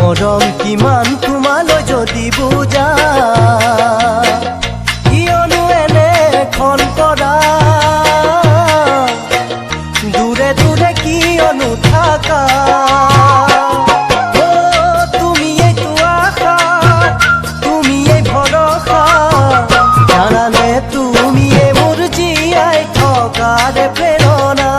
মৰম কিমান তোমালৈ যদি বুজা কিয়নো এনেখন কৰা দূৰে দূৰে কিয়নো থাকা তুমি এইটো আশা তুমি এই ভৰসা জানানে তুমি মোৰ জীয়াই থকাৰে প্ৰেৰণা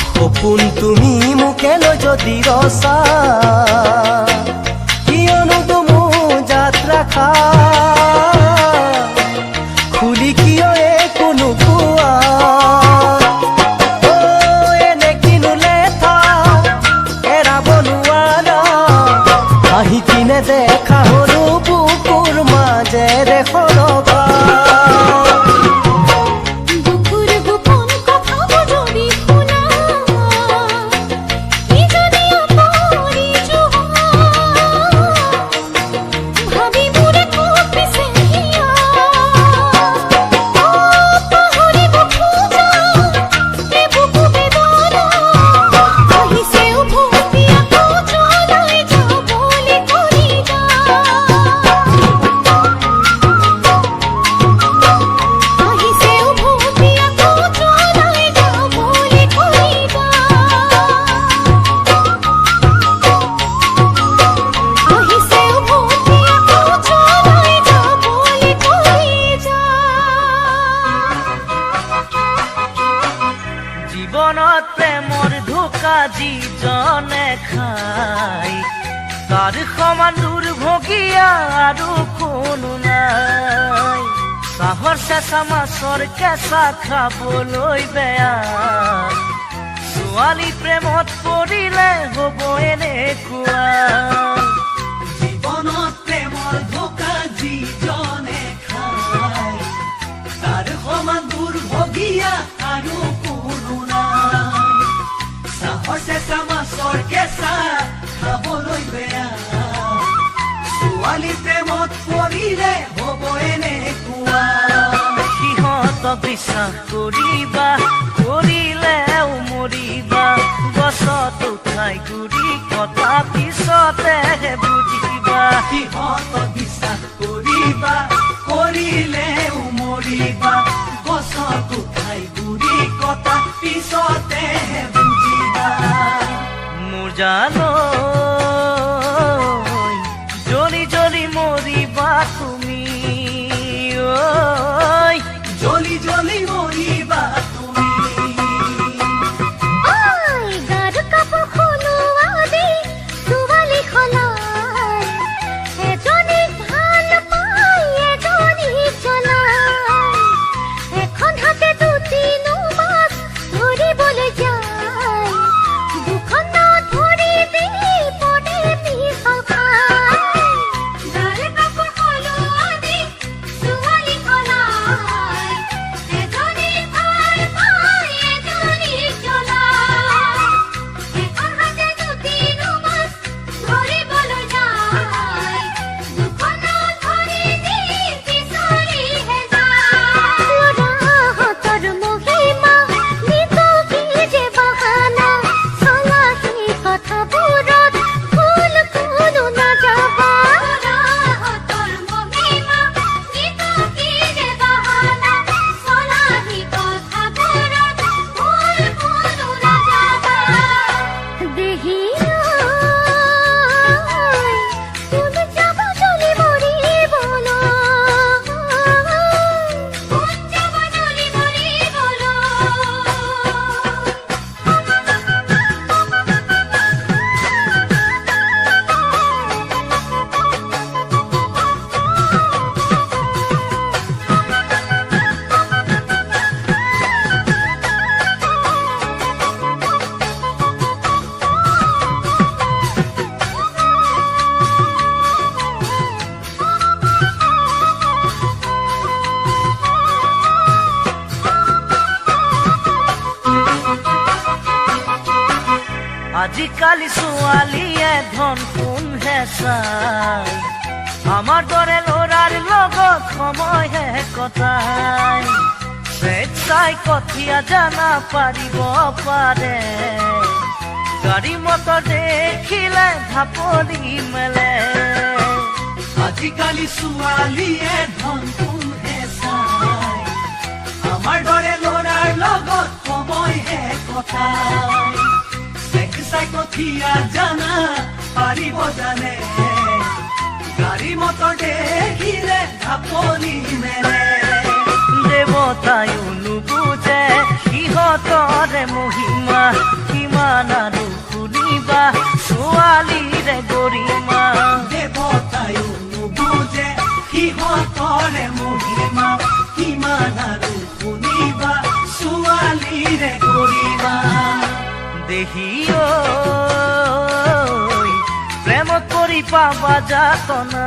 সপোন তুমি মোকেলৈ যদি ৰচা কিয়নো তুমো যাত্ৰা খা খুলি কিয় একো নোকোৱা এনে কিনো লেঠা এৰাব নোৱাৰা আহি কিনে দেখা হলো বুকুৰ মাজেৰে সৰকা জীৱনত প্ৰেমৰ ধোকা যিজনে খাই তাৰ সমান দুৰ্ভগীয়া আৰু কোনো নাই চাহৰ চেঁচা মাছৰ কেঁচা খাবলৈ বেয়া ছোৱালী প্ৰেমত পৰিলে হ'ব এনেকুৱা জীৱনত প্ৰেমৰ ধোকা যিজনে খাই তাৰ সমান দুৰ্ভগীয়া আৰু চেঁচা মাছৰ কেঁচা খাবলৈ বেয়া ছোৱালী প্ৰেমত পৰিলে হ'ব এনেকুৱা সিহঁতক বিশ্বাস কৰিবা কৰিলেও মৰিবা গছত উঠাই গুৰি কথা পিছতেহে বুজিবা সিহঁতক বিশ্বাস কৰিবা কৰিলেও মৰিবা গছত উঠাই গুৰি কথা পিছতেহে মোৰ জানৈ জ্বলি জ্বলি মৰিবা তুমি জ্বলি জ্বলি মৰিবা আজিকালি ছোৱালীয়ে ধন কোনহে চাই আমাৰ দৰে ল'ৰাৰ লগত সময়হে কটাই চাই কঠীয়া জানা পাৰিব পাৰে গাড়ী মটৰ দেখিলে ঢাপলি মেলে আজিকালি ছোৱালীয়ে ধন কোনহে চাই আমাৰ দৰে ল'ৰাৰ লগত সময়হে কটাই চাই কঠীয়া জানা পাৰিব জানে গাড়ী মটৰ দেখিলে ঢাপলি মেলে দেৱতায়ো নুবুজে সিহঁতৰে মহিমা কিমান আৰু শুনিবা ছোৱালীৰে গৰিমা দেৱতায়ো নুবুজে সিহঁতৰে মহিমা কিমান আৰু শুনিবা ছোৱালীৰে গৰিমা দেহি ঐ প্ৰেমত পৰি পাবা যাতনা